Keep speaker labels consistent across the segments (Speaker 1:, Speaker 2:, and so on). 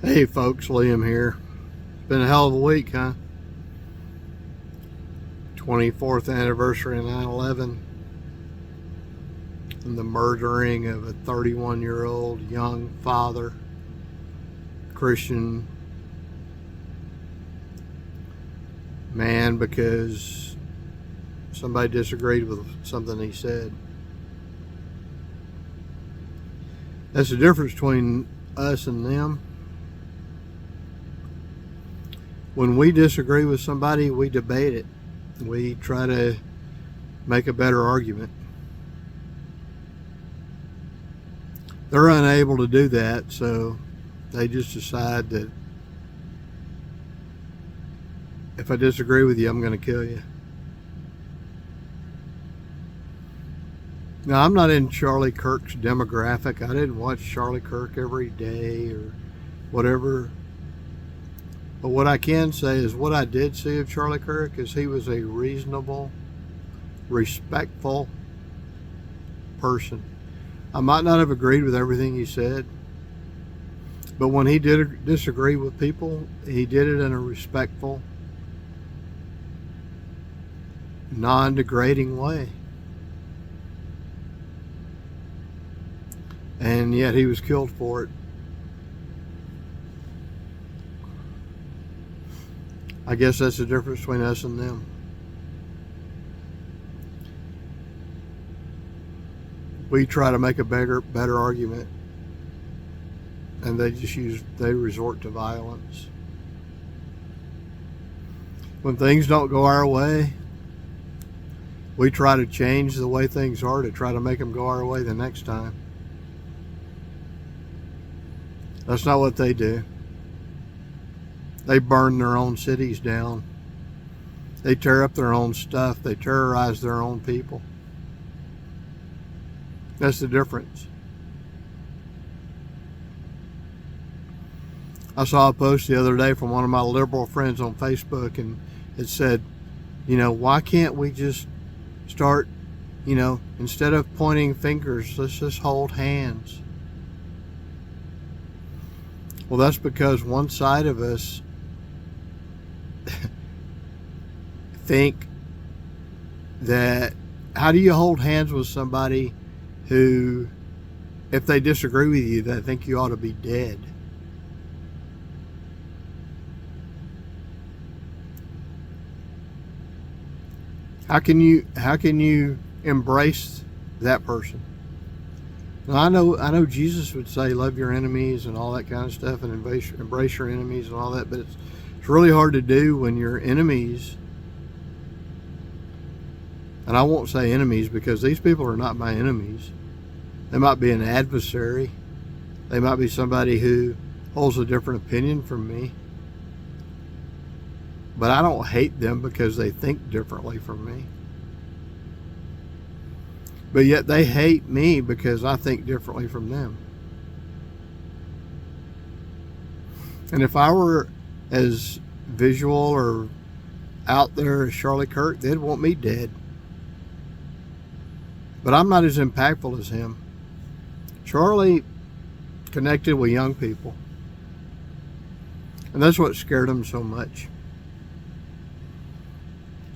Speaker 1: Hey folks, Liam here. It's been a hell of a week, huh? 24th anniversary of 9/11 and the murdering of a 31-year-old young father, Christian man, because somebody disagreed with something he said. That's the difference between us and them. When we disagree with somebody, we debate it. We try to make a better argument. They're unable to do that, so they just decide that if I disagree with you, I'm going to kill you. Now, I'm not in Charlie Kirk's demographic. I didn't watch Charlie Kirk every day or whatever. But what I can say is what I did see of Charlie Kirk is he was a reasonable, respectful person. I might not have agreed with everything he said, but when he did disagree with people, he did it in a respectful, non-degrading way. And yet he was killed for it. I guess that's the difference between us and them. We try to make a better argument, and they resort to violence. When things don't go our way, we try to change the way things are to try to make them go our way the next time. That's not what they do. They burn their own cities down. They tear up their own stuff. They terrorize their own people. That's the difference. I saw a post the other day from one of my liberal friends on Facebook, and it said, why can't we just start, instead of pointing fingers, let's just hold hands. Well, that's because one side of us think that how do you hold hands with somebody who, if they disagree with you, they think you ought to be dead? How can you embrace that person? Now, I know Jesus would say love your enemies and all that kind of stuff, and embrace your enemies and all that, but it's really hard to do when your enemies, and I won't say enemies because these people are not my enemies. They might be an adversary. They might be somebody who holds a different opinion from me. But I don't hate them because they think differently from me. But yet they hate me because I think differently from them. And if I were as visual or out there as Charlie Kirk, they'd want me dead. But I'm not as impactful as him. Charlie connected with young people. And that's what scared him so much.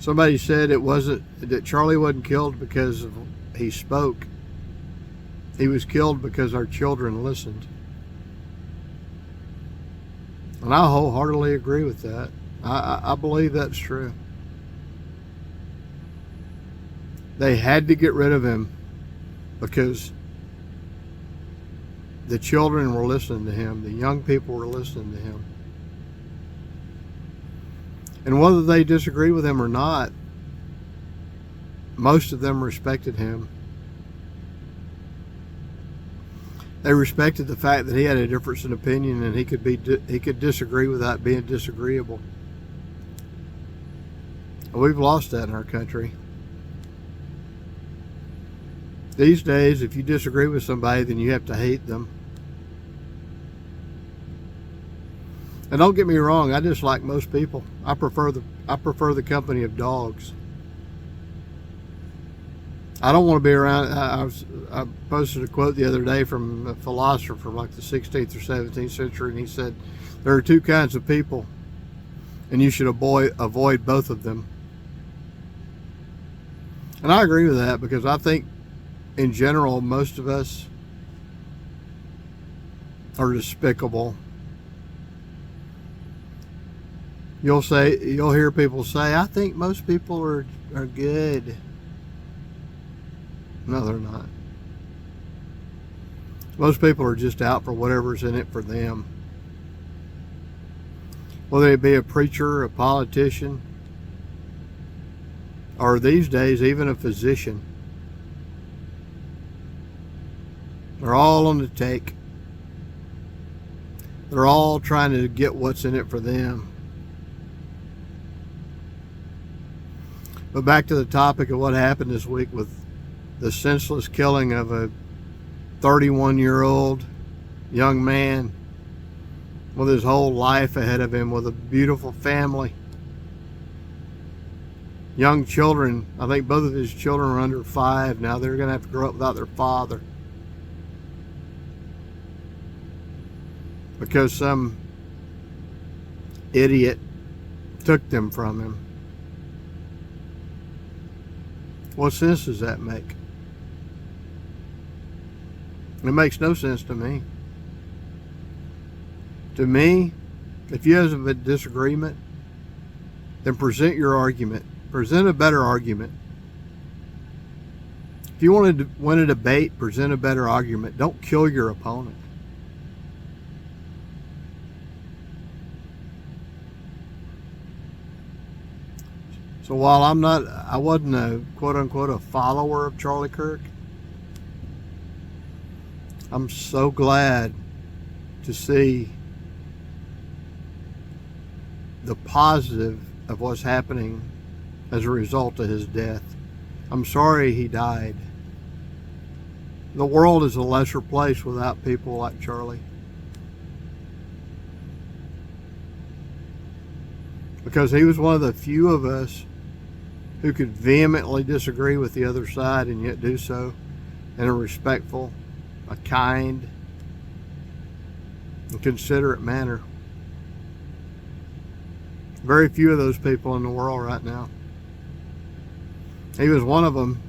Speaker 1: Somebody said that Charlie wasn't killed because he spoke. He was killed because our children listened. And I wholeheartedly agree with that. I believe that's true. They had to get rid of him because the children were listening to him. The young people were listening to him. And whether they disagreed with him or not, most of them respected him. They respected the fact that he had a difference in opinion and he could disagree without being disagreeable. And we've lost that in our country. These days, if you disagree with somebody, then you have to hate them. And don't get me wrong, I dislike most people. I prefer the company of dogs. I don't want to be around. I posted a quote the other day from a philosopher from like the 16th or 17th century, and he said, there are two kinds of people, and you should avoid both of them. And I agree with that, because I think in general most of us are despicable. You'll hear people say, I think most people are good. No, they're not. Most people are just out for whatever's in it for them. Whether it be a preacher, a politician, or these days even a physician. They're all on the take. They're all trying to get what's in it for them. But back to the topic of what happened this week with the senseless killing of a 31-year-old young man with his whole life ahead of him, with a beautiful family, young children. I think both of his children are under 5 now. They're going to have to grow up without their father because some idiot took them from him. What sense does that make? It makes no sense to me. To me, if you have a disagreement, then present your argument. Present a better argument. If you want to win a debate, present a better argument. Don't kill your opponent. So while I wasn't a quote-unquote a follower of Charlie Kirk, I'm so glad to see the positive of what's happening as a result of his death. I'm sorry he died. The world is a lesser place without people like Charlie. Because he was one of the few of us who could vehemently disagree with the other side and yet do so in a respectful, a kind, and considerate manner. Very few of those people in the world right now. He was one of them.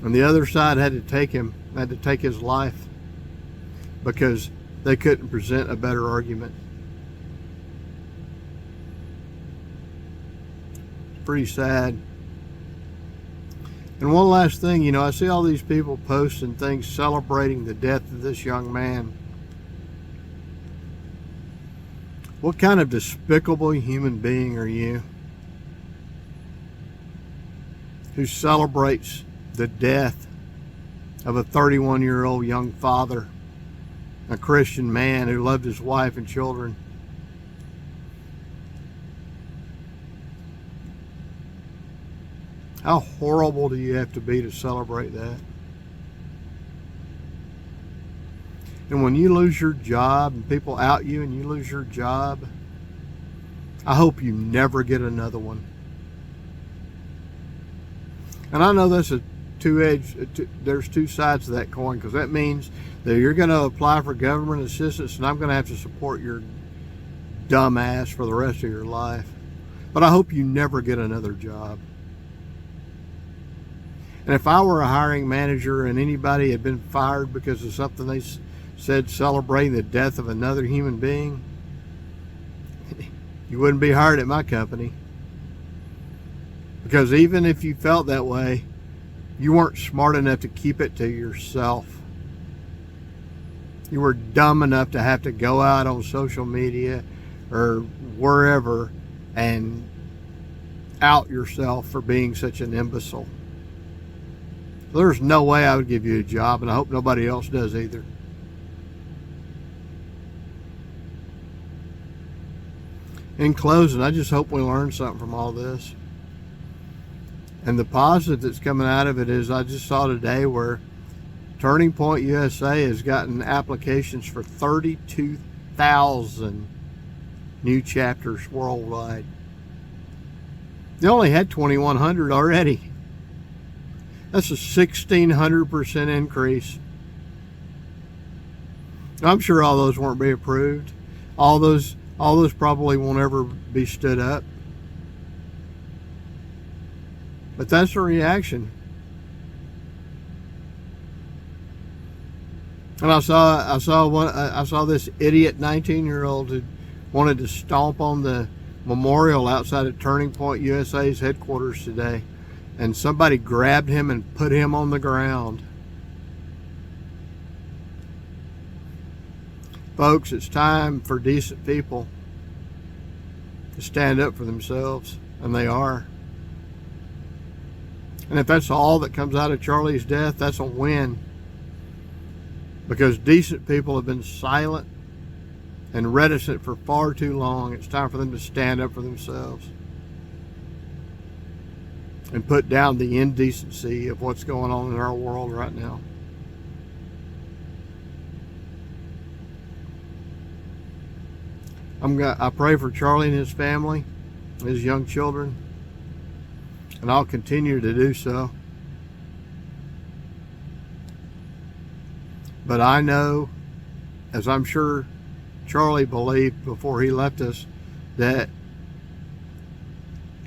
Speaker 1: And the other side had to take his life because they couldn't present a better argument. It's pretty sad. And one last thing, I see all these people posting things celebrating the death of this young man. What kind of despicable human being are you who celebrates the death of a 31-year-old young father, a Christian man who loved his wife and children? How horrible do you have to be to celebrate that? And when you lose your job and people out you and you lose your job, I hope you never get another one. And I know that's there's two sides to that coin, because that means that you're going to apply for government assistance and I'm going to have to support your dumb ass for the rest of your life. But I hope you never get another job. And if I were a hiring manager and anybody had been fired because of something they said celebrating the death of another human being, you wouldn't be hired at my company. Because even if you felt that way, you weren't smart enough to keep it to yourself. You were dumb enough to have to go out on social media or wherever and out yourself for being such an imbecile. There's no way I would give you a job, and I hope nobody else does either. In closing, I just hope we learn something from all this. And the positive that's coming out of it is, I just saw today where Turning Point USA has gotten applications for 32,000 new chapters worldwide. They only had 2,100 already. That's a 1,600% increase. I'm sure all those won't be approved. All those probably won't ever be stood up. But that's the reaction. And I saw this idiot 19-year-old who wanted to stomp on the memorial outside of Turning Point USA's headquarters today, and somebody grabbed him and put him on the ground. Folks, it's time for decent people to stand up for themselves, and they are. And if that's all that comes out of Charlie's death, that's a win. Because decent people have been silent and reticent for far too long. It's time for them to stand up for themselves and put down the indecency of what's going on in our world right now. I pray for Charlie and his family, his young children, and I'll continue to do so. But I know, as I'm sure Charlie believed before he left us, that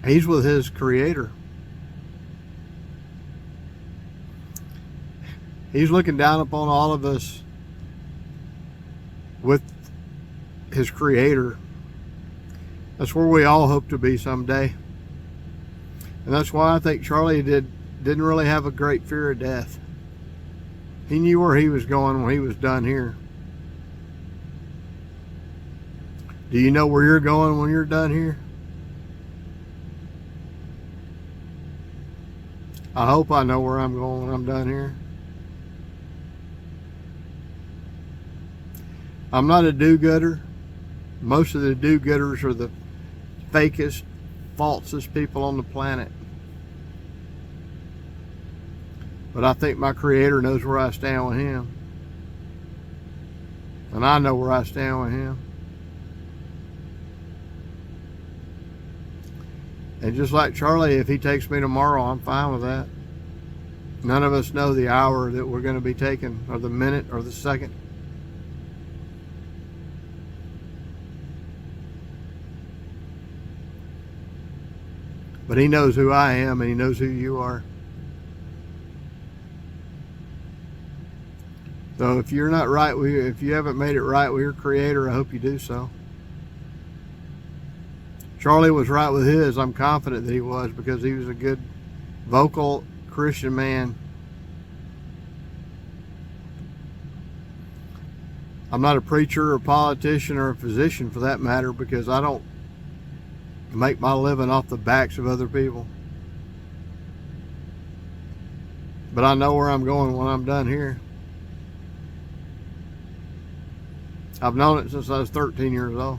Speaker 1: he's with his Creator. He's looking down upon all of us with his Creator. That's where we all hope to be someday. And that's why I think Charlie didn't really have a great fear of death. He knew where he was going when he was done here. Do you know where you're going when you're done here? I hope I know where I'm going when I'm done here. I'm not a do-gooder. Most of the do-gooders are the fakest, falsest people on the planet. But I think my Creator knows where I stand with Him. And I know where I stand with Him. And just like Charlie, if he takes me tomorrow, I'm fine with that. None of us know the hour that we're going to be taken, or the minute, or the second. But He knows who I am, and He knows who you are. So if you're not right, if you haven't made it right with your Creator, I hope you do so. Charlie was right with his. I'm confident that he was, because he was a good, vocal Christian man. I'm not a preacher or a politician or a physician for that matter, because I don't make my living off the backs of other people. But I know where I'm going when I'm done here. I've known it since I was 13 years old.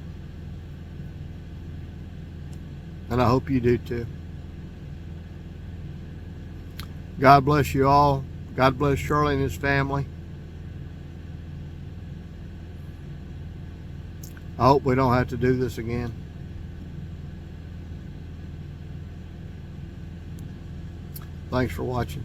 Speaker 1: And I hope you do too. God bless you all. God bless Charlie and his family. I hope we don't have to do this again. Thanks for watching.